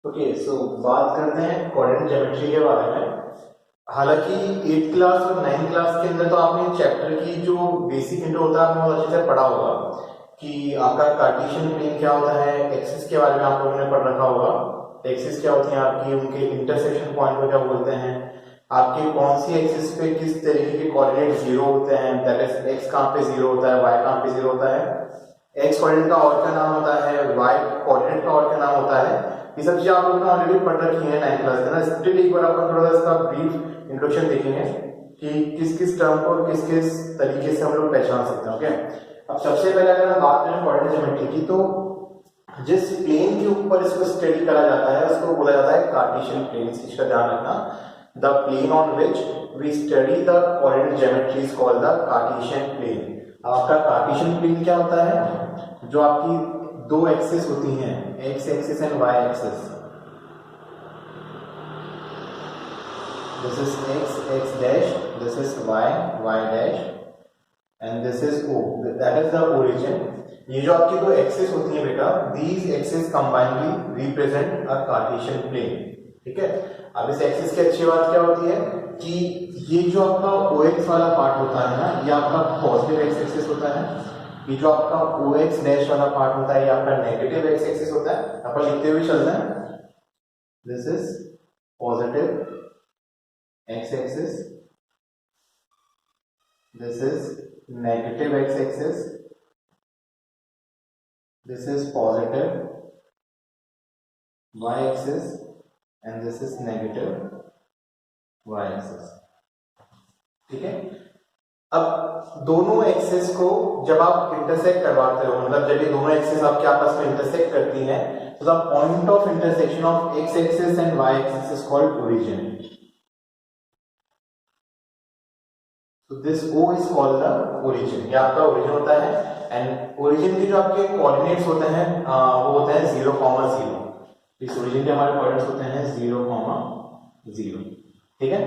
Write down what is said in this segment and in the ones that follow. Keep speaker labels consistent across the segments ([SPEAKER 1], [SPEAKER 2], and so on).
[SPEAKER 1] Okay so बात करते हैं कोऑर्डिनेट ज्योमेट्री के बारे में। हालांकि 8th क्लास और 9th क्लास के अंदर तो आपने चैप्टर की जो बेसिक इंट्रो होता है आपने बहुत अच्छे से पढ़ा होगा कि आपका कार्टेशियन प्लेन क्या होता है, एक्सिस के बारे में आप लोगों ने पढ़ रखा होगा। एक्सिस क्या होती है आपकी, उनके इंटरसेक्शन पॉइंट को क्या बोलते हैं, आपके कौन सी एक्सिस पे किस तरीके के कोऑर्डिनेट जीरो होते हैं, दैट इज एक्स कहाँ पे जीरो होता है, वाई कहाँ पे जीरो होता है, एक्स कोऑर्डिनेट का और क्या नाम होता है, वाई कोऑर्डिनेट का और क्या नाम होता है। ये सब चीजें आप लोगों ने ऑलरेडी पढ़ रखी है 9th क्लास में ना। स्टिल एक बार अपन थोड़ा सा इसका ब्रीफ इंट्रोडक्शन देखेंगे कि किस किस टर्म को किस किस तरीके से हम लोग पहचान सकते हैं। ओके, अब सबसे पहले अगर हम बात करें कोऑर्डिनेट ज्योमेट्री की, तो जिस प्लेन के ऊपर इसको स्टडी करा जाता है उसको बोला जाता है कार्टेशियन प्लेन। इस चीज का ध्यान रखना, the plane on which we study the coordinate geometry is called the Cartesian plane. आपका कार्टेशियन प्लेन क्या होता है, जो आपकी दो एक्सिस होती हैं, X axis and Y axis. This is X, X dash, this is Y, Y dash, and this is O, that is the origin. ये जो आपकी दो एक्सिस होती हैं बेटा, these axis combinedly represent a Cartesian plane. ठीक है, अब इस एक्सिस की अच्छी बात क्या होती है कि ये जो आपका ओ एक्स वाला पार्ट होता है ना, ये आपका पॉजिटिव एक्स एक्सिस होता है। ये जो आपका ओ एक्स डैश वाला पार्ट होता है ये आपका नेगेटिव एक्स एक्सिस होता है। अपन लिखते हुए चलते हैं, this is positive X axis, this is negative X axis, this is positive y axis and this is negative y axis. ठीक है, अब दोनों एक्सिस को जब आप इंटरसेक्ट करवाते हो, मतलब जब ये दोनों एक्सिस आपके आपस में इंटरसेक्ट करती हैं, तो the point of intersection of x axis and Y axis is called origin. तो this O is called the origin, ये आपका ओरिजिन होता है। एंड ओरिजिन के जो आपके कोऑर्डिनेट्स होते हैं वो होते हैं 0,0। इस ओरिजिन के हमारे कोऑर्डिनेट्स होते हैं 0,0। ठीक है,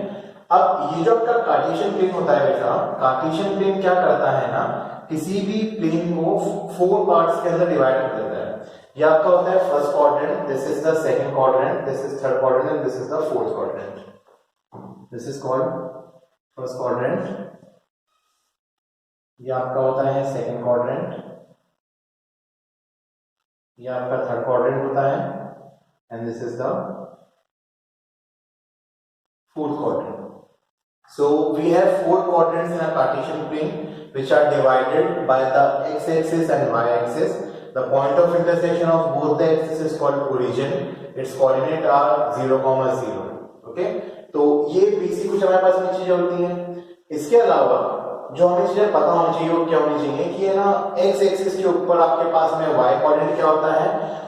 [SPEAKER 1] अब ये जो आपका कार्टेशियन प्लेन होता है बेटा, कार्टेशियन प्लेन क्या करता है ना, किसी भी प्लेन को 4 पार्ट्स के अंदर डिवाइड कर देता है। ये आपका होता है first quadrant, this is the second quadrant, this is third quadrant and this is the fourth quadrant. This is called first quadrant, ये आपका होता है सेकंड क्वाड्रेंट, ये आपका थर्ड क्वाड्रेंट होता है and this is the fourth quadrant. So we have 4 quadrants in a Cartesian plane which are divided by the x-axis and y-axis. The point of intersection of both the axes is called origin. Its coordinate are 0,0. Okay? तो ये basic कुछ हमारे पास में चीजें होती हैं। इसके अलावा जो हमें चीजें पता होनी चाहिए वो क्या होनी चाहिए कि है ना, x एक्सिस के ऊपर आपके पास में y कोऑर्डिनेट क्या होता है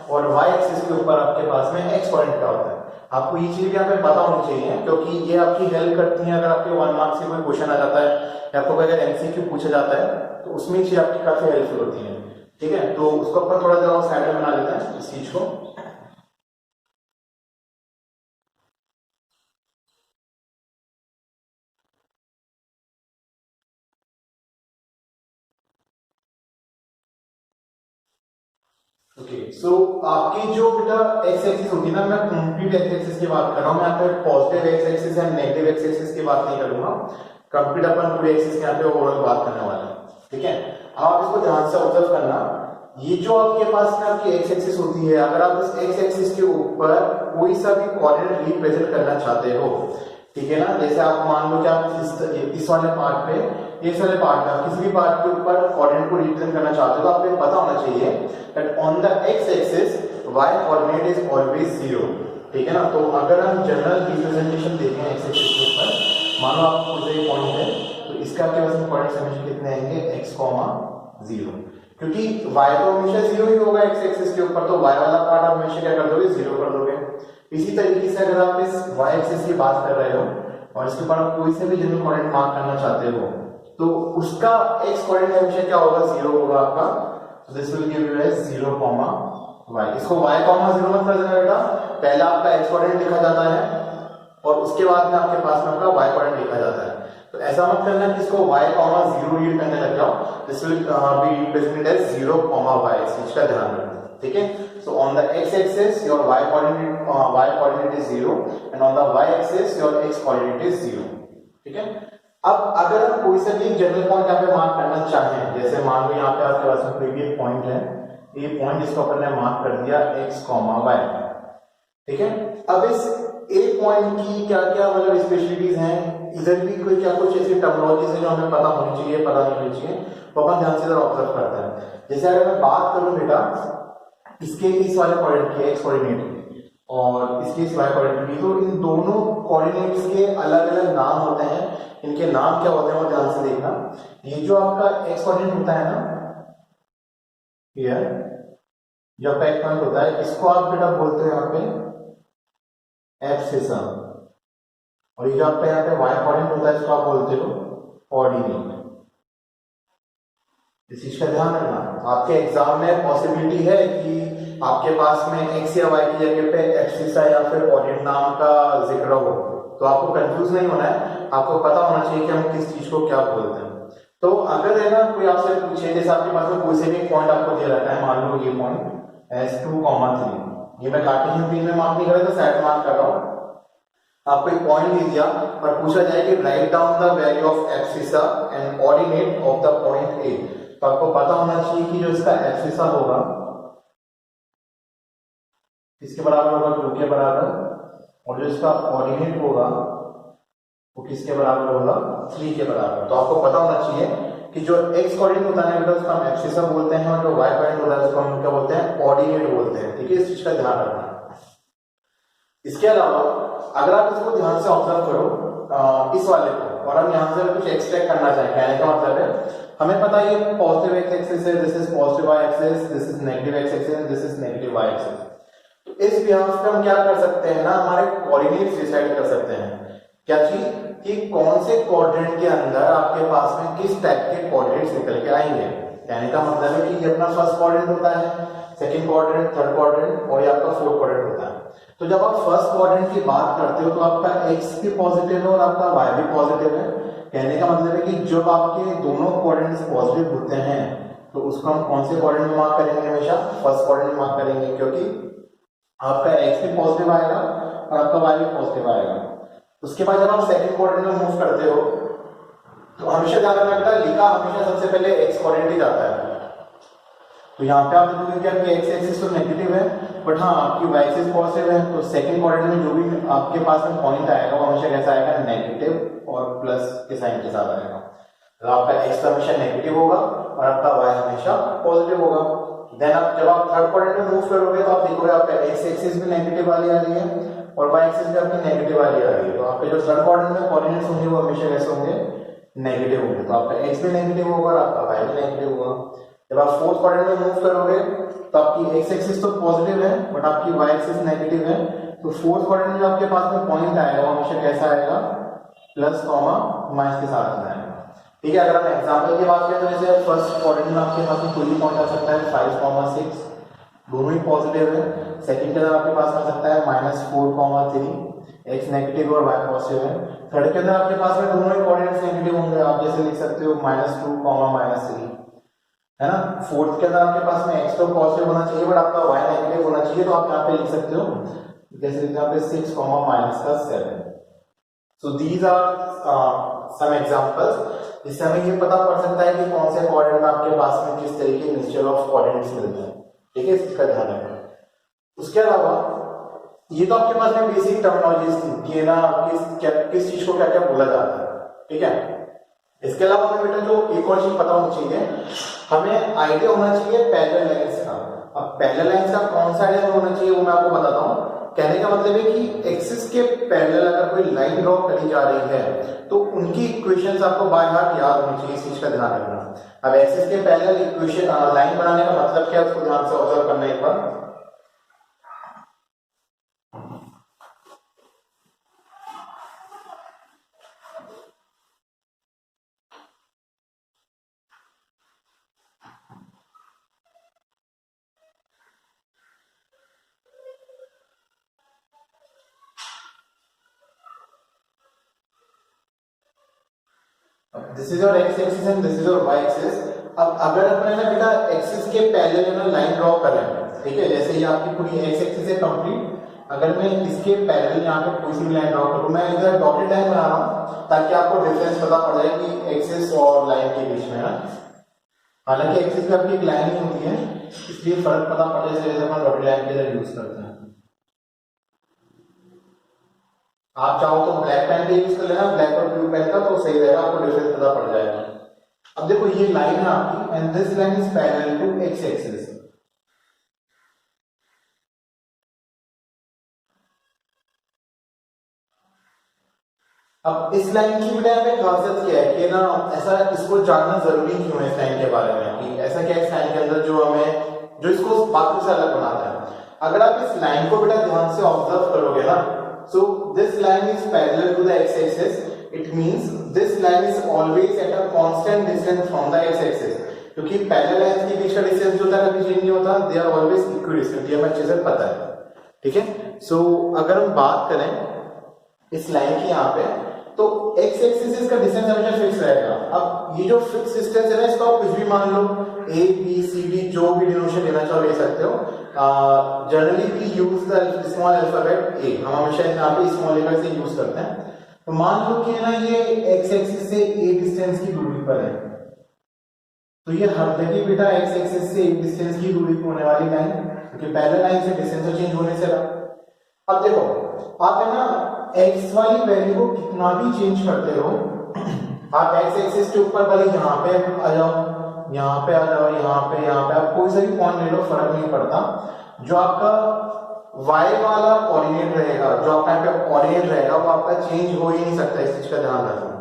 [SPEAKER 1] और y एक्सिस के ऊपर आपके पास में x कोऑर्डिनेट क्या होता है। आपको ये चीज भी यहाँ पे पता होनी चाहिए क्योंकि ये आपकी हेल्प करती है। अगर आपके 1 मार्क्स से कोई क्वेश्चन आ जाता है या आपको अगर एमसीक्यू पूछा जाता है तो उसमें चीज आपकी काफी हेल्पफुल होती है। ठीक है, तो उसको अपन थोड़ा सा साइड में बना लेते हैं इस चीज को। ओके सो आपकी जो बेटा एक्स एक्सिस होगी ना, मैं कंप्लीट एक्स एक्सिस की बात कर रहा हूँ, मैं यहाँ पे positive X axis and negative X axis की बात नहीं करूंगा। कंप्लीट अपन पूरे एक्सिस के यहाँ पे ओवरऑल बात करने वाले हैं। ठीक है, आप इसको ध्यान से ऑब्जर्व करना। ये जो आपके पास में आपकी एक्स एक्सिस होती है, अगर आप इस एक्स एक्सिस के ऊपर कोई सा भी कोऑर्डिनेट रिप्रेजेंट करना चाहते हो, ठीक है ना, जैसे आप मान लो कि आप इस वाले पार्ट पे, इस वाले पार्ट में किसी भी पार्ट के ऊपर कोऑर्डिनेट को रिप्रेजेंट करना चाहते हो तो आपको पता होना चाहिए that on the x axis y coordinate is always 0। ठीक है ना, तो अगर हम जनरल रिप्रेजेंटेशन देखें एक्स एक्सिस के ऊपर, मानो आपको कोई पॉइंट है तो इसका आपके पास में कोऑर्डिनेट हमेशा कितने आएंगे, x, 0, क्योंकि y तो हमेशा 0 ही होगा एक्स एक्सिस के ऊपर, तो y वाला पार्ट आप हमेशा क्या कर दोगे, 0 कर दोगे। इसी तरीके से अगर आप इस y एक्सिस की बात कर रहे हो और इसके ऊपर आप कोई से भी जनरल कोऑर्डिनेट मार्क करना चाहते हो तो उसका x कोऑर्डिनेट हमेशा क्या होगा, 0 होगा आपका। so this will give you as 0, y। इसको y, 0 मत कर देना बेटा, पहला आपका x कोऑर्डिनेट लिखा जाता है और उसके बाद में आपके पास में आपका y कोऑर्डिनेट लिखा जाता है। तो ऐसा मत करना कि इसको y, 0 रीड करने लग जाओ। This will be represented as 0, y। इस चीज का ध्यान रखना। ठीक है, So on the x axis your y coordinate is 0 and on the y axis your x coordinate is 0. ठीक है। अब अगर हम कोई सा भी जनरल पॉइंट यहाँ पे मार्क करना चाहें, जैसे मान लो यहाँ पे आपके पास में कोई भी एक पॉइंट है, ये पॉइंट इसको अपन ने मार्क कर दिया x, y, ठीक है। अब इस ए पॉइंट की क्या क्या मतलब स्पेशलिटीज हैं, इधर भी कोई क्या कुछ ऐसी टर्मिनोलॉजीज है जो हमें पता होनी चाहिए, पता नहीं होनी चाहिए, तो अपन ध्यान से ऑब्जर्व करते हैं। जैसे अगर मैं बात करूं बेटा इसके इस वाले कोऑर्डिनेट की, एक्स कोऑर्डिनेट की, और इसके इस वाई कोऑर्डिनेट की, तो इन दोनों कोऑर्डिनेट्स के अलग अलग नाम होते हैं। इनके नाम क्या होते हैं वो ध्यान से देखना। ये जो आपका एक्स कोऑर्डिनेट होता है ना, ये जो आपका एक्स पॉइंट होता है, इसको आप बेटा बोलते हैं यहाँ पे एब्सिसम, और ये जो आपका यहाँ पे वाई कोऑर्डिनेट होता है इसको आप बोलते हो ऑर्डिनेट। इस चीज का ध्यान रखना। आपके एग्जाम में पॉसिबिलिटी है कि आपके पास में एक्स या वाई की जगह पे एब्सिसा या फिर ऑर्डिनेट नाम का जिक्र हो, तो आपको कंफ्यूज नहीं होना है, आपको पता होना चाहिए कि हम किस चीज को क्या बोलते हैं। तो अगर है ना कोई आपसे पूछे, जैसे आपके पास में कोई से भी पॉइंट आपको दिया रहता है, मान लो ये पॉइंट S2, 3, ये मैं कार्टेशियन फील्ड में मार्क नहीं कर रहा, तो साइड मार्क कर रहा हूं। आपको एक पॉइंट दे दिया और पूछा जाए कि right down the value of abscissa and ordinate of the point A, तो आपको पता होना चाहिए कि जो इसका एब्सिसा होगा किसके बराबर होगा, 2 के बराबर, और जो इसका ऑर्डिनेट होगा वो किसके बराबर होगा, 3 के बराबर। तो आपको पता होना चाहिए कि जो एक्स कोऑर्डिनेट होता है बेटा उसको हम एब्सिसा बोलते हैं, और जो वाई कोऑर्डिनेट होता है उसको हम क्या बोलते हैं, ऑर्डिनेट बोलते हैं। ठीक है, इस चीज का ध्यान रखना। इसके अलावा अगर आप इसको ध्यान से ऑब्जर्व करो इस वाले को, और हम यहाँ से कुछ एक्सट्रैक्ट करना चाहें, कहने का मतलब है हमें पता है ये पॉजिटिव एक्स एक्सिस है, this is positive Y axis, this is negative X axis, this is negative Y axis. तो इस बिहाफ पे हम क्या कर सकते हैं ना, हमारे कोऑर्डिनेट्स डिसाइड कर सकते हैं। क्या चीज कि कौन से क्वाड्रेंट के अंदर आपके पास में किस टाइप के कोऑर्डिनेट्स निकल के आएंगे। कहने का मतलब है कि ये अपना फर्स्ट क्वाड्रेंट होता है, सेकंड क्वाड्रेंट, थर्ड क्वाड्रेंट और ये आपका फोर्थ क्वाड्रेंट होता है। तो जब आप फर्स्ट क्वाड्रेंट की बात करते हो तो आपका x भी पॉजिटिव है और आपका y भी पॉजिटिव है। कहने का मतलब है कि जब आपके दोनों क्वाड्रेंट्स पॉजिटिव होते हैं तो उसको हम कौन से क्वाड्रेंट में मार्क करेंगे, हमेशा फर्स्ट क्वाड्रेंट में मार्क करेंगे, क्योंकि आपका x भी पॉजिटिव आएगा और आपका y भी पॉजिटिव आएगा। उसके बाद जब आप सेकंड क्वाड्रेंट में मूव करते हो तो हमेशा ध्यान रखना बेटा, लिखा हमेशा सबसे पहले x क्वाड्रेंट ही जाता है। तो यहाँ पे आप देखोगे क्या कि x एक्सिस तो नेगेटिव है, बट हाँ आपकी y एक्सिस पॉजिटिव है, तो सेकंड क्वाड्रेंट में जो भी आपके पास में पॉइंट आएगा वो हमेशा कैसा आएगा, नेगेटिव और प्लस के साइन के साथ आएगा। तो आपका x हमेशा नेगेटिव होगा और आपका y हमेशा पॉजिटिव होगा। देन आप जब आप थर्ड क्वाड्रेंट में मूव करोगे तो आप देखोगे आपका x एक्सिस भी नेगेटिव वाली आ रही है और y एक्सिस भी आपकी नेगेटिव वाली आ रही है। तो आपके जो थर्ड क्वाड्रेंट में कोऑर्डिनेट्स होंगे वो हमेशा कैसे होंगे, नेगेटिव होंगे। तो आपका x भी नेगेटिव होगा और आपका y भी नेगेटिव होगा। जब आप फोर्थ क्वाड्रेंट में मूव करोगे तो आपकी x एक्सिस तो पॉजिटिव है बट आपकी y एक्सिस नेगेटिव है। तो फोर्थ क्वाड्रेंट में जो आपके पास में पॉइंट आएगा वो हमेशा कैसा आएगा, प्लस कॉमा माइनस के साथ में आएगा। ठीक है, अगर हम एग्जांपल की बात करें तो जैसे फर्स्ट क्वाड्रेंट में आपके पास में कोई भी पॉइंट आ सकता है 5, 6, दोनों ही पॉजिटिव है। सेकंड के अंदर आपके पास आ सकता है -4, 3, x नेगेटिव और y पॉजिटिव है। थर्ड के अंदर आपके पास में दोनों ही कोऑर्डिनेट्स नेगेटिव होंगे, आप जैसे लिख सकते हो -2, -3, है ना। फोर्थ के अंदर आपके पास में x तो पॉजिटिव होना चाहिए बट आपका y नेगेटिव होना चाहिए, तो आप यहाँ पे लिख सकते हो जैसे यहाँ पे 6, -7। So these are some examples जिससे हमें ये पता पड़ सकता है कि कौन से कोऑर्डिनेट में आपके पास में किस तरीके के मिक्सचर ऑफ कोऑर्डिनेट्स मिलते हैं। ठीक है, इसका ध्यान रखना। उसके अलावा ये तो आपके पास में बेसिक टर्मिनोलॉजीज थी कि ना किस चीज को क्या क्या बोला जाता है। ठीक है, इसके अलावा हमें बेटा जो एक और चीज पता होनी चाहिए, हमें आइडिया होना चाहिए पैरेलल लाइंस का। अब पैरेलल लाइंस का कौन सा आइडिया होना चाहिए वो मैं आपको बताता हूँ। कहने का मतलब है कि एक्सिस के पैरेलल अगर कोई लाइन ड्रॉ करी जा रही है तो उनकी इक्वेशंस आपको बाय हार्ट याद होनी चाहिए, इस चीज का ध्यान रखना। अब एक्सिस के पैरेलल इक्वेशन लाइन बनाने का मतलब क्या है उसको ध्यान से ऑब्जर्व करना एक बार। This is your x axis and this is your y axis. अब अगर अपने ना बेटा एक्सिस के पैरेलल ना लाइन ड्रॉ करें ठीक है। जैसे ये आपकी पूरी एक्स एक्सिस है कंप्लीट, अगर मैं इसके पैरेलल यहाँ पे कोई सी भी लाइन ड्रॉ करूँ, मैं इधर डॉटेड लाइन बना रहा हूँ ताकि आपको डिफरेंस पता पड़ जाए कि एक्सिस और लाइन के बीच में है। हालांकि एक्सिस पे आपकी एक लाइन ही होती है, इसलिए फर्क पता पड़ जाए, जैसे अपन डॉटेड लाइन के इधर यूज करते हैं। आप चाहो तो ब्लैक पेन का यूज कर लेना, ब्लैक और ब्लू पेन का, तो सही रहेगा, आपको डिफरेंस पता पड़ जाएगा। अब देखो ये लाइन है आपकी, and this line is parallel to x axis. अब इस लाइन की बेटा पे खासियत क्या है कि ना, ऐसा इसको जानना जरूरी क्यों है इस लाइन के बारे में, कि ऐसा क्या है इस लाइन के अंदर जो हमें, जो इसको बाकी से अलग बनाता है। अगर आप इस लाइन को बेटा ध्यान से ऑब्जर्व करोगे ना, so this line is parallel to the x axis, it means this line is always at a constant distance from the x axis, क्योंकि पैरेलल लाइंस के बीच का डिस्टेंस जो होता है कभी चेंज नहीं होता, they are always equal distance, ये हमें अच्छे से पता है, ठीक है। सो अगर हम बात करें इस लाइन की यहाँ पे, तो एक्स एक्सिस का डिस्टेंस हमेशा फिक्स रहेगा। अब ये जो फिक्स डिस्टेंस है ना, इसको आप कुछ भी मान लो, ए बी सी डी, जो भी डिनोमिनेशन लेना चाहो ले सकते हो। Generally we use the small alphabet a, हम हमेशा यहाँ पे स्मॉल लेटर से यूज करते हैं। तो मान लो कि ना ये एक्स एक्सिस से ए डिस्टेंस की दूरी पर है, तो ये हर जगह बेटा एक्स एक्सिस से ए डिस्टेंस की दूरी पर होने वाली लाइन, क्योंकि पहले लाइन से डिस्टेंस तो चेंज होने से रहा। अब देखो आप है ना x वाली वैल्यू को कितना भी चेंज करते रहो, आप x एक्सिस के ऊपर भले यहाँ पे आ जाओ, यहाँ पे आ जाओ, यहाँ पे आप कोई सा भी पॉइंट ले लो, फर्क नहीं पड़ता। जो आपका y वाला कोऑर्डिनेट रहेगा, जो आपका यहाँ पे कोऑर्डिनेट रहेगा, वो आपका चेंज हो ही नहीं सकता, इस चीज का ध्यान रखना।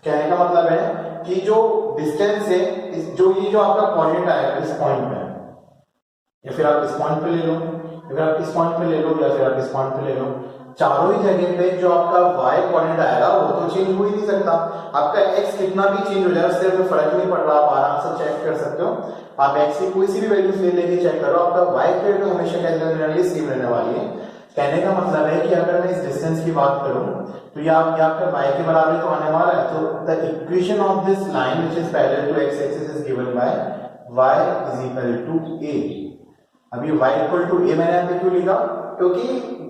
[SPEAKER 1] कहने का मतलब है कि जो डिस्टेंस है, जो ये जो आपका कोऑर्डिनेट आएगा इस पॉइंट पे, या फिर आप इस पॉइंट पे ले लो, या फिर आप इस पॉइंट पे ले लो, या फिर आप इस पॉइंट पे ले लो, चारों ही जगह पे जो आपका y कोऑर्डिनेट आएगा वो तो चेंज हो ही नहीं सकता। आपका x कितना भी चेंज हो जाए उससे हमें फर्क नहीं पड़ रहा, आप आराम से चेक कर सकते हो। आप x की कोई सी भी वैल्यू ले लेके चेक करो, आपका y की वैल्यू हमेशा जनरली सेम रहने वाली है। कहने का मतलब है कि अगर मैं इस डिस्टेंस की बात करूं, तो ये आपका y के बराबर तो आने वाला है। तो the equation of this line which is parallel to x axis is given by y is equal to a। अब ये y इक्वल टू a मैंने यहाँ पे क्यों लिखा, क्योंकि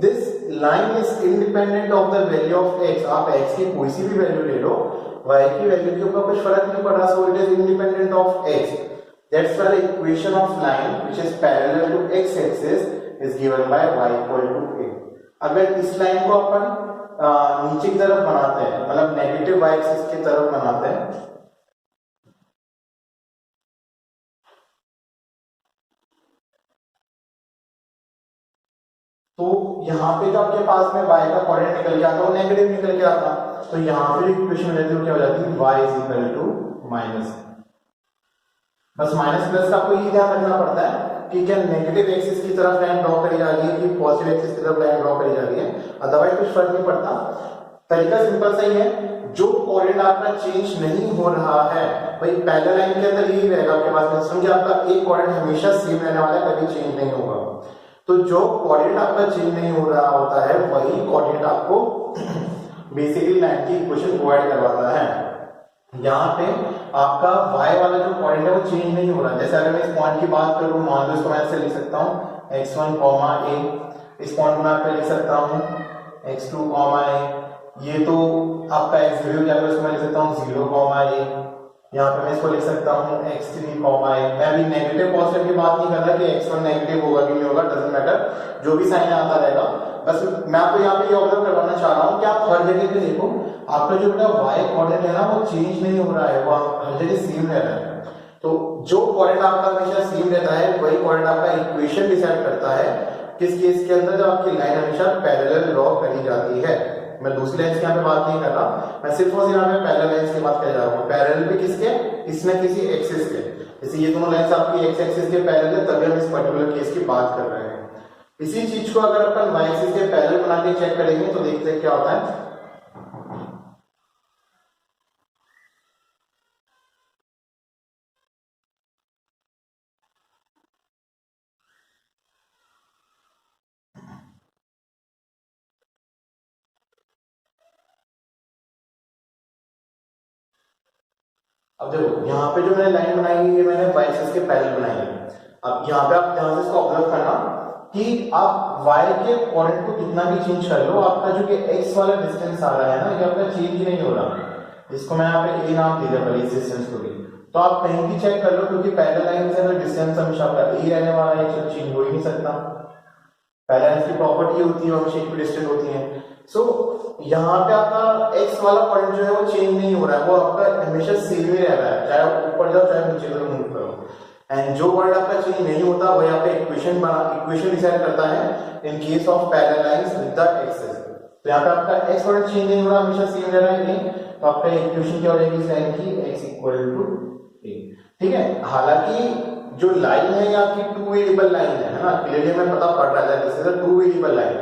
[SPEAKER 1] this line is independent of the value of x। आप x की कोई सी भी वैल्यू ले लो, y की वैल्यू के ऊपर कुछ फर्क नहीं पड़ रहा, so it is independent of x। That's why the equation of line which is parallel to x axis is given by y equal to a। अगर इस लाइन को अपन नीचे की तरफ बनाते हैं, मतलब नेगेटिव y एक्सिस की तरफ बनाते हैं, तो यहाँ पे जो आपके पास में y का कोऑर्डिनेट निकल के आता है वो नेगेटिव निकल के आता, तो यहाँ पे इक्वेशन हो जाती है, क्या हो जाती है, y is equal to minus. बस माइनस प्लस का आपको ये ध्यान रखना पड़ता है कि क्या नेगेटिव एक्सिस की तरफ लाइन ड्रॉ करी जा रही है कि पॉजिटिव एक्सिस की तरफ लाइन ड्रॉ करी जा रही है, अदरवाइज कुछ फर्क नहीं पड़ता। तरीका सिंपल सा ही है, जो कोऑर्डिनेट आपका चेंज नहीं हो रहा है भाई पहले लाइन के अंदर यही रहेगा आपके पास में, समझिए आपका एक कोऑर्डिनेट हमेशा सेम रहने वाला है, कभी चेंज नहीं होगा। तो जो कोऑर्डिनेट आपका चेंज नहीं हो रहा होता है वही कोऑर्डिनेट आपको बेसिकली लाइन की इक्वेशन प्रोवाइड करवाता है। यहाँ पे आपका y वाला जो पॉइंट है वो चेंज नहीं हो रहा। जैसे अगर मैं इस पॉइंट की बात करूं, मान लो इसको मैं ऐसे लिख सकता हूँ x1, a, इस पॉइंट को मैं पे लिख सकता हूँ x2, a, ये तो आपका x0 हो जाएगा, इसको मैं लिख सकता हूँ 0, a, यहाँ पे मैं इसको लिख सकता हूँ x3, a। मैं अभी नेगेटिव पॉजिटिव की बात नहीं कर रहा कि x1 नेगेटिव होगा कि नहीं होगा, डजंट मैटर, जो भी साइन आता रहेगा। बस मैं आपको यहाँ पे ये ऑब्जर्व करवाना चाह रहा हूँ कि आप हर जगह पे देखो, आपका जो बेटा y कोऑर्डिनेट है ना वो चेंज नहीं हो रहा है, वो हर जगह सेम रह रहा है। तो जो कोऑर्डिनेट आपका हमेशा सेम रहता है वही कोऑर्डिनेट आपका इक्वेशन डिसाइड करता है किस केस के अंदर, जब आपकी लाइन हमेशा पैरेलल ड्रॉ करी जाती है। मैं दूसरी लाइन की यहाँ पे बात नहीं कर रहा, मैं सिर्फ और सिर्फ यहाँ पे पैरेलल लाइंस की बात कर जा रहा हूँ। पैरेलल पे किसके, किसी न किसी एक्सिस के, जैसे ये दोनों लाइंस आपकी एक्स एक्सिस के पैरेलल है, तभी हम इस पर्टिकुलर केस की बात कर रहे हैं। इसी चीज को अगर अपन y एक्सिस के पैरेलल बना के चेक करेंगे तो देखते हैं क्या होता है। अब देखो यहाँ पे जो मैंने लाइन बनाई है ये मैंने y एक्सिस के पैरेलल बनाई है। अब यहाँ पे आप ध्यान से इसको ऑब्जर्व करना कि आप y के कोऑर्डिनेट को कितना भी चेंज कर लो, आपका जो कि x वाला डिस्टेंस आ रहा है ना, ये आपका चेंज ही नहीं हो रहा। इसको मैं यहाँ पे a नाम दे दिया पहले इस डिस्टेंस को भी। तो आप कहीं भी चेक कर लो, क्योंकि पहले लाइन से डिस्टेंस हमेशा आपका a रहने वाला है, चलो चेंज हो ही नहीं सकता। पहले लाइन की प्रॉपर्टी होती है हमेशा इक्विडिस्टेंट होती है। सो यहाँ पे आपका x वाला पॉइंट जो है वो चेंज नहीं हो रहा है, वो आपका हमेशा सेम ही रह रहा है, चाहे आप ऊपर जाओ चाहे नीचे करो मूव करो। एंड जो वर्ड आपका चेंज नहीं होता वही आपका इक्वेशन डिसाइड करता है in case of parallel lines with the axes. तो यहाँ पे आपका x वर्ड चेंज नहीं हो रहा, हमेशा सेम रह रहा है नहीं, तो आपका इक्वेशन क्या हो जाएगी इस लाइन की, x इक्वल टू a। ठीक है, हालांकि जो लाइन है आपकी टू वेरिएबल लाइन है ना, क्लियरली हमें पता पड़ रहा है this is a two variable line.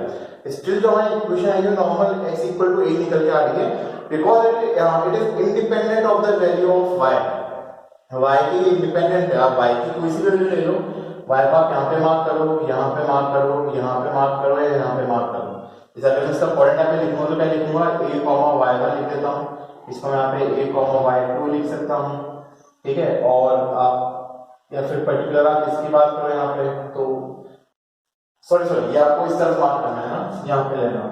[SPEAKER 1] Still जो हमारी इक्वेशन है जो normal x equal to a निकल के आ रही है, because it is independent of the value of y। y की इंडिपेंडेंट है, आप y की कोई सी वैल्यू ले लो, y को आप यहाँ पे मार्क करो, यहाँ पे मार्क करो, यहाँ पे मार्क करो या यहाँ पे मार्क करो। इस अगर मैं इसका कोऑर्डिनेट पे लिखूंगा तो मैं लिखूंगा a, y1 लिख देता हूँ, इसको मैं यहाँ पे a, y2 लिख सकता हूँ। ठीक है, और आप या फिर पर्टिकुलर आप इसकी बात करो यहाँ पे, तो सॉरी ये आपको इस तरफ मार्क करना है ना, यहाँ पे लेना,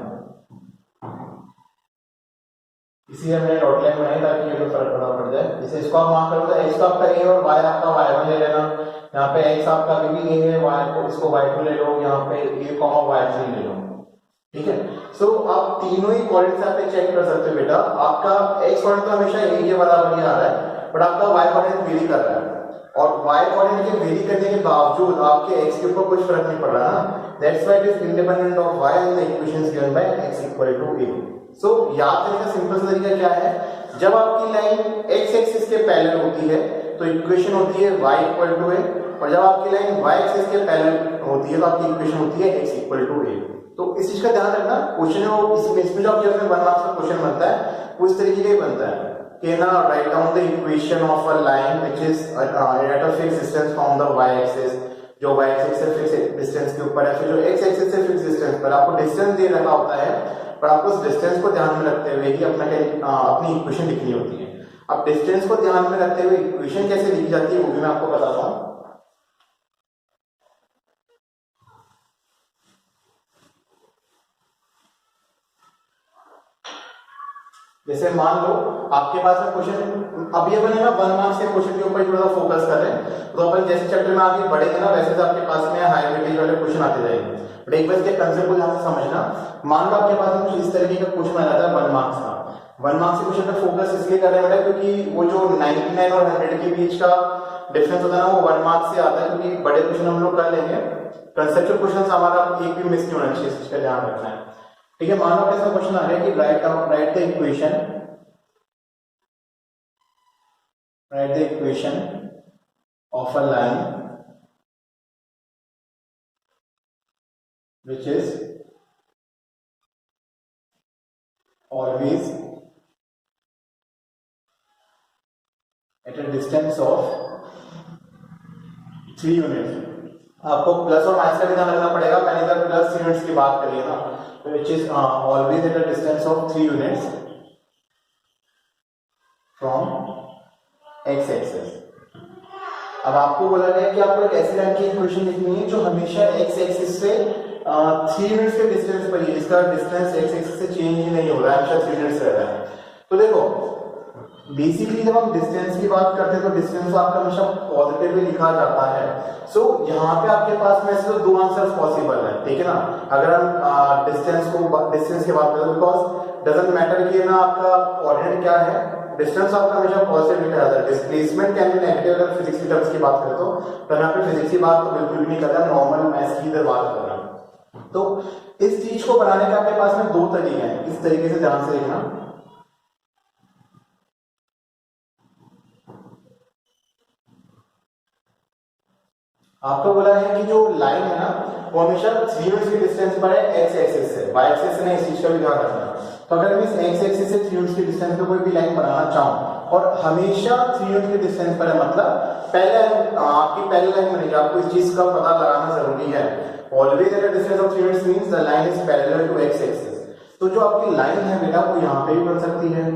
[SPEAKER 1] इसीलिए मैंने डॉट लाइन बनाई ताकि ये फर्क पता पड़ जाए। जैसे इसको आप मार्क करो तो x आपका a और y आपका y1 ले लेना, यहाँ पे x आपका अभी भी a है, y को इसको y2 ले लो, यहाँ पे a, y3 ले लो। ठीक है, सो आप तीनों ही कोऑर्डिनेट्स यहाँ पे चेक कर सकते हो बेटा। आपका x कोऑर्डिनेट तो हमेशा a के बराबर ही आ रहा है, बट आपका y कोऑर्डिनेट वेरी कर रहा है, और y कोऑर्डिनेट के वेरी करने के बावजूद आपके x के ऊपर कुछ फर्क नहीं पड़ रहा ना, that's why it is independent of y and the equation is given by x equal to a। So याद करने का सिंपल सा तरीका क्या है, जब आपकी लाइन x एक्सिस के पैरेलल होती है तो इक्वेशन होती है y इक्वल टू a, और जब आपकी लाइन y एक्सिस के पैरेलल होती है तो आपकी इक्वेशन होती है x इक्वल टू a। तो इस चीज का ध्यान रखना, क्वेश्चन है इसमें जो आपके 1 मार्क्स का क्वेश्चन बनता है वो इस तरीके का ही बनता है कि ना, right down the equation of a line which is at a fixed distance from the y axis, जो y एक्सिस से फिक्स्ड डिस्टेंस के ऊपर है, फिर जो x एक्सिस से फिक्स्ड डिस्टेंस पर आपको डिस्टेंस दे रखा होता है, पर आपको उस डिस्टेंस को ध्यान में रखते हुए ही अपनी इक्वेशन लिखनी होती है। अब डिस्टेंस को ध्यान में रखते हुए इक्वेशन कैसे लिखी जाती है वो भी मैं आपको बताता हूँ। जैसे मान लो आपके पास में क्वेश्चन, अब ये बनेगा 1 मार्क्स के क्वेश्चन के ऊपर थोड़ा सा फोकस कर रहे हैं, तो अपन जैसे चैप्टर में आगे बढ़ेंगे ना वैसे आपके पास में हाई वेटेज वाले क्वेश्चन आते जाएंगे। बट एक बार इसके कंसेप्ट को ध्यान से समझना। मान लो आपके पास में कुछ इस तरीके का क्वेश्चन आ जाता है 1 मार्क्स का। 1 मार्क्स के क्वेश्चन पे फोकस इसलिए कर रहे हैं बेटा क्योंकि वो जो 99 और 100 के बीच का डिफरेंस होता है ना, वो 1 मार्क्स से आता है, क्योंकि बड़े क्वेश्चन हम लोग कर लेंगे, कंसेप्चुअल क्वेश्चन हमारा एक भी मिस नहीं होना चाहिए, इसका ध्यान रखना है। ठीक है, मान लो ऐसा क्वेश्चन आ रहा है कि right the equation of a line which is always at a distance of 3 units. आपको प्लस और माइनस का भी ध्यान रखना पड़ेगा, मैंने इधर प्लस 3 यूनिट्स की बात करी है ना, तो which is always at a distance of 3 units from x axis. अब आपको बोला गया कि आपको एक ऐसी लाइन की इक्वेशन लिखनी है जो हमेशा x एक्सिस से 3 यूनिट्स के डिस्टेंस पर ही, इसका डिस्टेंस x एक्सिस से चेंज ही नहीं हो रहा है, हमेशा 3 यूनिट्स रह रहा है। तो देखो बेसिकली जब हम डिस्टेंस की बात करते हैं तो डिस्टेंस आपका हमेशा पॉजिटिवली लिखा जाता है। सो यहाँ पे आपके पास में ऐसे तो 2 आंसर्स पॉसिबल है, ठीक है ना। अगर हम डिस्टेंस की बात करें, बिकॉज डजंट मैटर कि ना आपका कोऑर्डिनेट क्या है, डिस्टेंस आपका हमेशा पॉजिटिव लिखा जाता है। डिस्प्लेसमेंट कैन बी नेगेटिव अगर फिजिक्स की टर्म्स की बात करें तो, पर यहाँ पे फिजिक्स की बात तो बिल्कुल भी नहीं कर रहा, नॉर्मल मैथ्स की इधर बात कर रहा हूं। तो इस चीज को बनाने का आपके पास में 2 तरीके हैं, इस तरीके से ध्यान से देखना। आपको बोला है कि जो लाइन है ना वो हमेशा 3 यूनिट्स की डिस्टेंस पर है x एक्सिस से, y एक्सिस से नहीं, इस चीज का भी ध्यान रखना। तो अगर मैं इस x एक्सिस से 3 यूनिट्स की डिस्टेंस पे कोई भी लाइन बनाना चाहूं और हमेशा 3 यूनिट की डिस्टेंस पर है, मतलब आपकी पहली लाइन बनेगी, आपको इस चीज का पता लगाना जरूरी है। Always at a distance of 3 units means the line is parallel to x axis. तो जो आपकी लाइन है बेटा वो यहां पे भी बन सकती है,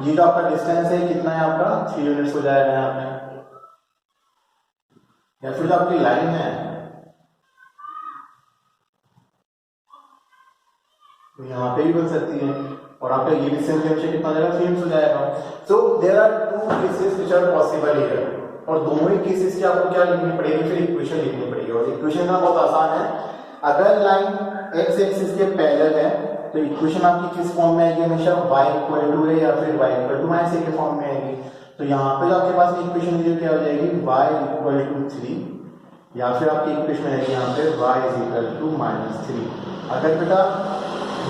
[SPEAKER 1] ये जो आपका डिस्टेंस है कितना है आपका 3 यूनिट्स हो जाएगा यहाँ पे। या फिर जो आपकी लाइन है तो यहाँ पे भी बन सकती है, और आपका ये डिस्टेंस हमेशा कितना हो जाएगा 3 यूनिट्स हो जाएगा। So there are two cases which are possible here, और दोनों ही केसेस की आपको क्या लिखनी पड़ेगी, फिर इक्वेशन लिखनी पड़ेगी। और इक्वेशन का बहुत आसान है, अगर लाइन एक्स एक्सिस के पैरेलल है तो इक्वेशन आपकी किस फॉर्म में आएगी, हमेशा y इक्वल टू है या फिर y इक्वल टू माइनस ए के फॉर्म में आएगी। तो यहाँ पे जो आपके पास इक्वेशन ये क्या हो जाएगी, y इक्वल टू 3, या फिर आपकी इक्वेशन आएगी यहाँ पे y इज इक्वल टू -3। अगर बेटा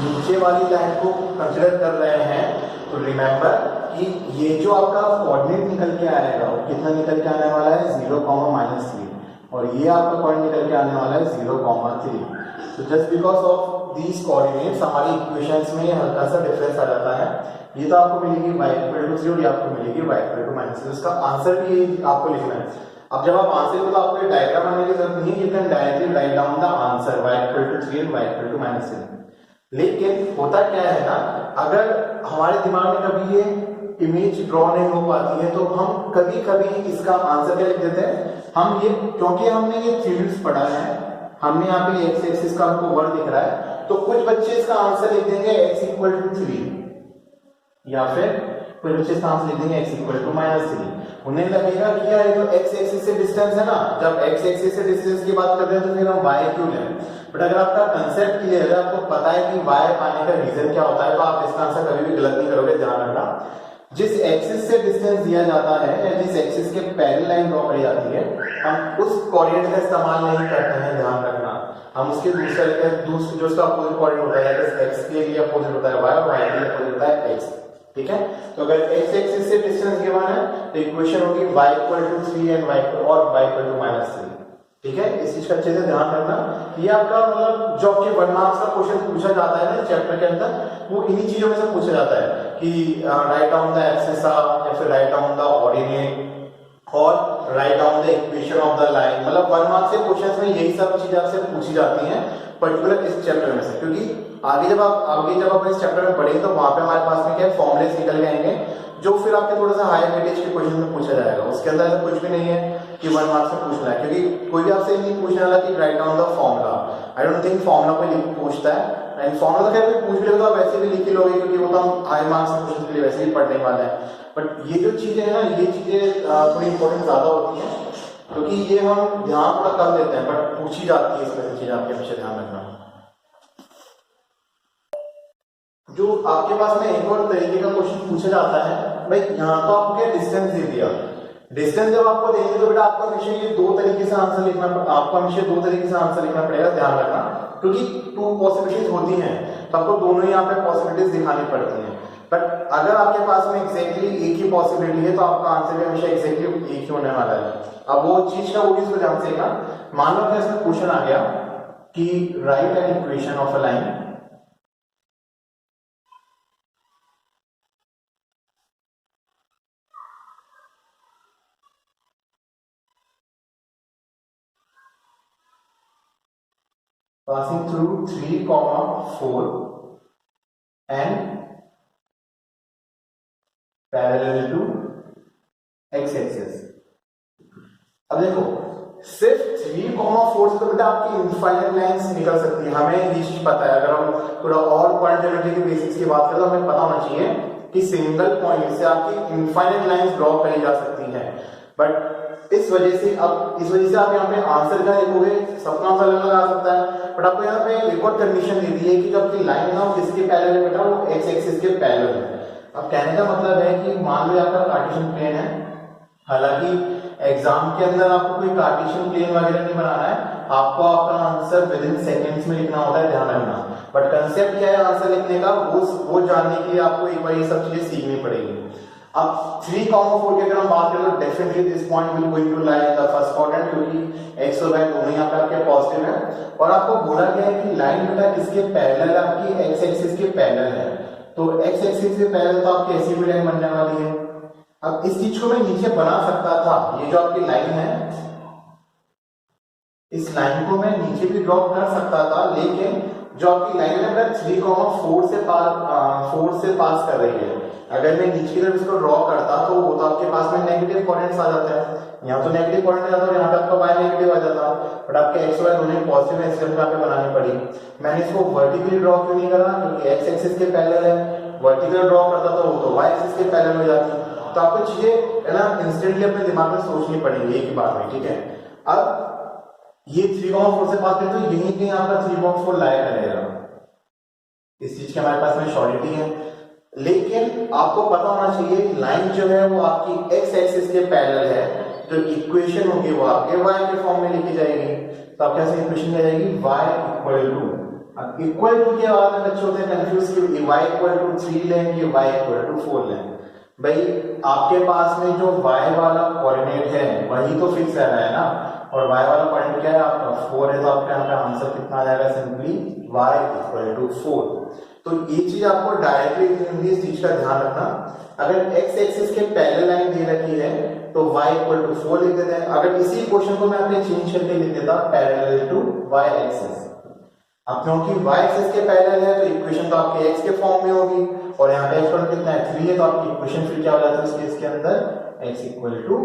[SPEAKER 1] नीचे वाली लाइन को कंसिडर कर रहे हैं तो रिमेंबर कि ये जो आपका कोऑर्डिनेट निकल के आएगा वो कितना निकल के आने वाला है 0, -3, और ये आपका पॉइंट निकल के आने वाला है 0, 3। तो just because of these coordinates हमारी इक्वेशंस में हल्का सा डिफरेंस आ जाता है। ये तो आपको मिलेगी y इक्वल टू 3 और ये आपको मिलेगी y इक्वल टू -3। इसका आंसर भी आपको लिखना है। अब जब आप आंसर को, तो आपको डायग्राम बनाने की जरूरत नहीं है, you can directly write down the answer y equal to 3 and y equal to -3। लेकिन होता क्या है ना, अगर हमारे दिमाग में कभी ये इमेज ड्रॉ नहीं हो पाती है तो हम कभी कभी इसका आंसर क्या लिख देते हैं, हम ये, क्योंकि हमने ये 3 यूनिट्स पढ़ा है, हमने यहाँ पे एक्स एक्सिस का हमको वर्ड दिख रहा है, तो कुछ बच्चे इसका आंसर लिख देंगे x इक्वल टू 3, या फिर कुछ बच्चे इसका आंसर लिख देंगे x इक्वल टू -3। उन्हें लगेगा कि यार ये तो x एक्सिस से डिस्टेंस है ना, जब x एक्सिस से डिस्टेंस की बात करते हैं तो फिर हम y क्यों लें। बट अगर आपका कंसेप्ट क्लियर है, आपको पता है कि y आने का रीजन क्या होता है, तो आप इसका आंसर कभी भी गलत नहीं करोगे। ध्यान रखना, जिस एक्सिस से डिस्टेंस दिया जाता है या जिस एक्सिस के पैरेलल लाइन ड्रॉ करी जाती है, हम उस कोऑर्डिनेट का इस्तेमाल नहीं करते हैं। ध्यान रखना, हम उसके दूसरे जो उसका अपोजिट कोऑर्डिनेट होता है, x के लिए अपोजिट होता है y और y के लिए अपोजिट होता है x। ठीक है, तो अगर x एक्सिस से डिस्टेंस गिवन है तो इक्वेशन होगी y equal to 3 and y equal to -3। ठीक है, इस चीज का अच्छे से ध्यान रखना। ये आपका मतलब जो आपके 1 मार्क्स का क्वेश्चन पूछा जाता है ना चैप्टर के अंदर, वो इन्हीं चीजों में से पूछा जाता है कि राइट डाउन द एक्सिस या फिर राइट डाउन द ऑर्डिनेट और right down the equation of the line. मतलब 1 मार्क्स के क्वेश्चंस में यही सब चीजें आपसे पूछी जाती हैं पर्टिकुलर इस चैप्टर में से, क्योंकि आगे जब आप इस चैप्टर में पढ़ेंगे तो वहां पे हमारे पास में क्या फॉर्मुलेस निकल के आएंगे जो फिर आपके थोड़ा सा हायर वेटेज के क्वेश्चन में पूछा जाएगा। उसके अंदर ऐसा कुछ भी नहीं है कि 1 मार्क्स में पूछना है, क्योंकि कोई भी आपसे नहीं पूछने वाला कि right down the formula. I don't think formula कोई पूछता है, एंड फॉर्मूला तो खैर कोई पूछ लेगा तो वैसे भी लिख ही लोगे, क्योंकि वो तो हम हाई मार्क्स के क्वेश्चन के लिए वैसे ही पढ़ने वाले हैं। बट ये जो चीजें है ना, ये चीजें थोड़ी इंपॉर्टेंट ज्यादा होती है, क्योंकि ये हम ध्यान थोड़ा कम देते हैं, बट पूछी जाती है इसमें से चीज, आपके हमेशा ध्यान रखना। जो आपके पास में एक और तरीके का क्वेश्चन पूछा जाता है, भाई यहाँ तो आपको क्या डिस्टेंस दे दिया, डिस्टेंस जब आपको देंगे तो बेटा आपको हमेशा ये 2 तरीके से आंसर लिखना पड़ेगा। ध्यान रखना, क्योंकि 2 पॉसिबिलिटीज होती हैं तो आपको दोनों ही यहाँ पे पॉसिबिलिटीज दिखानी पड़ती हैं। बट अगर आपके पास में एग्जैक्टली एक ही पॉसिबिलिटी है तो आपका आंसर भी हमेशा एग्जैक्टली एक ही होने वाला है। अब वो चीज का वो चीज को ध्यान से देखना। मान लो कि इसमें क्वेश्चन आ गया कि right an equation of a line passing through 3, 4 and parallel to x axis। अब देखो सिर्फ 3, 4 से तो बेटा आपकी इनफाइनाइट लाइंस निकल सकती है, हमें ये चीज पता है। अगर हम थोड़ा और पॉइंट ज्योमेट्री के बेसिक्स की बात करें तो हमें पता होना चाहिए कि सिंगल पॉइंट से आपकी इनफाइनाइट लाइंस ड्रॉ करी जा सकती हैं। बट इस वजह से आप यहाँ पे आंसर क्या लिखोगे, सबका आंसर अलग आ सकता है। बट आपको यहाँ पे एक और कंडीशन दे दी है कि जो आपकी लाइन है ना वो किसके पैरेलल है बेटा, वो एक्स एक्सिस के पैरेलल है। अब कहने का मतलब है कि मान लो आपका कार्टेशियन प्लेन है, हालांकि एग्जाम के अंदर आपको कोई कार्टेशियन प्लेन वगैरह नहीं बनाना है, आपको आपका आंसर विद इन सेकेंड्स में लिखना होता है, ध्यान रखना। बट कंसेप्ट क्या है आंसर लिखने का, वो जानने के लिए आपको एक बार ये सब चीजें सीखनी पड़ेगी। अब 3, 4 की अगर हम बात करें तो definitely this point will going to lie in the first quadrant, क्योंकि एक्स और वाई दोनों यहाँ पे आपके पॉजिटिव है। और आपको बोला गया है कि लाइन बेटा किसके पैरेलल है, आपकी एक्स एक्सिस के पैरेलल है। तो एक्स एक्सिस के पैरेलल तो आपकी ऐसी भी लाइन बनने वाली है। अब इस चीज को मैं नीचे बना सकता था, ये जो आपकी लाइन है इस लाइन को मैं नीचे भी ड्रॉ कर सकता था, लेकिन जो आपकी लाइन है 3,4 से पास कर रही है, अगर मैं नीचे की तरफ इसको ड्रॉ करता तो वो तो आपके पास में नेगेटिव कोऑर्डिनेट्स आ जाते हैं, यहाँ तो नेगेटिव कोऑर्डिनेट आ जाता है और यहाँ पे आपका y नेगेटिव आ जाता, बट आपके x y दोनों पॉजिटिव है, इसलिए यहाँ पे बनानी पड़ी। मैंने इसको वर्टिकली ड्रॉ क्यों नहीं करा, क्योंकि x एक्सिस के पैरेलल है, वर्टिकल ड्रॉ करता तो वो तो y एक्सिस के पैरेलल हो जाती। तो आपको चीजें है ना इंस्टेंटली अपने दिमाग में सोचनी पड़ेगी एक ही बार में, ठीक है। अब ये 3,4 से पास करें तो यहीं कहीं आपका 3,4 लाया करेगा, इस चीज के हमारे पास में श्योरिटी है। लेकिन आपको पता होना चाहिए कि लाइन जो है वो आपकी x एक्सिस के पैरेलल है, जो इक्वेशन होगी वो आपके y के फॉर्म में लिखी जाएगी। तो आप कैसे इक्वेशन लिखी जाएगी, y इक्वल टू, अब इक्वल टू के बाद में बच्चे होते हैं कंफ्यूज कि y इक्वल टू 3 लें कि y इक्वल टू 4 लें। भाई आपके पास में जो y वाला कोऑर्डिनेट है वही तो फिक्स रह रहा है ना, और y वाला कोऑर्डिनेट क्या है आपका 4 है, तो आपका यहाँ पे आंसर कितना आ जाएगा, सिंपली y इक्वल टू 4। तो ये चीज आपको डायरेक्टली लिखनी है, इस चीज का ध्यान रखना। अगर x एक्सिस के पैरेलल लाइन दे रखी है तो y इक्वल टू 4 लिख देते हैं। अगर इसी क्वेश्चन को मैं अपने चेंज करके लिख देता पैरेलल टू y एक्सिस, अब क्योंकि y एक्सिस के पैरेलल है तो इक्वेशन तो आपके x के फॉर्म में होगी, और यहाँ पे x कितना है 3 है, तो आपकी इक्वेशन फिर क्या हो जाती है इस केस के अंदर, x इक्वल टू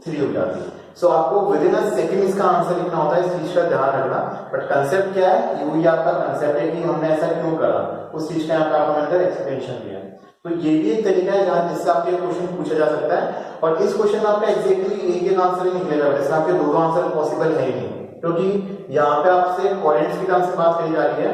[SPEAKER 1] 3 हो जाती है। सो आपको विद इन अ सेकंड इसका आंसर लिखना होता है, इस चीज का ध्यान रखना। बट कंसेप्ट क्या है, ये आपका कंसेप्ट है कि हमने ऐसा क्यों करा, उस चीज का यहाँ पे आपको मैंने एक्सप्लेनेशन दिया है। तो ये भी एक तरीका है जहां जिससे आपके क्वेश्चन पूछा जा सकता है, और इस क्वेश्चन में आपका एग्जैक्टली एक आंसर ही निकलेगा, वैसे आपके दो आंसर पॉसिबल है ही नहीं, क्योंकि यहाँ पे आपसे कोऑर्डिनेट्स की टर्म से बात करी जा रही है,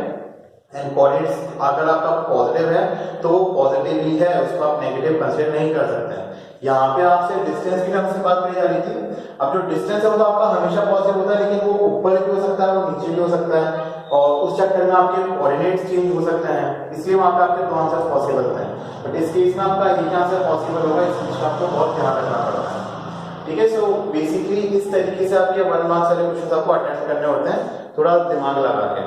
[SPEAKER 1] एंड कोऑर्डिनेट्स अगर आपका पॉजिटिव है तो वो पॉजिटिव ही है, उसको आप नेगेटिव कंसीडर नहीं कर सकते हैं। यहाँ पे आपसे डिस्टेंस की टर्म से बात करी जा रही थी, अब जो डिस्टेंस है वो तो आपका हमेशा पॉजिटिव होता है, लेकिन वो ऊपर भी हो सकता है, वो नीचे भी हो सकता है, और उस चक्कर में आपके कोऑर्डिनेट्स चेंज हो सकते हैं, इसलिए वहां पे आपके दो आंसर पॉसिबल होते हैं। बट इस केस में आपका एक आंसर पॉसिबल होगा, इस चीज का आपको बहुत ध्यान रखना पड़ता है, ठीक है। सो बेसिकली इस तरीके से आपके 1 मार्क्स वाले क्वेश्चन आपको अटेम्प्ट करने होते हैं, थोड़ा दिमाग लगा के।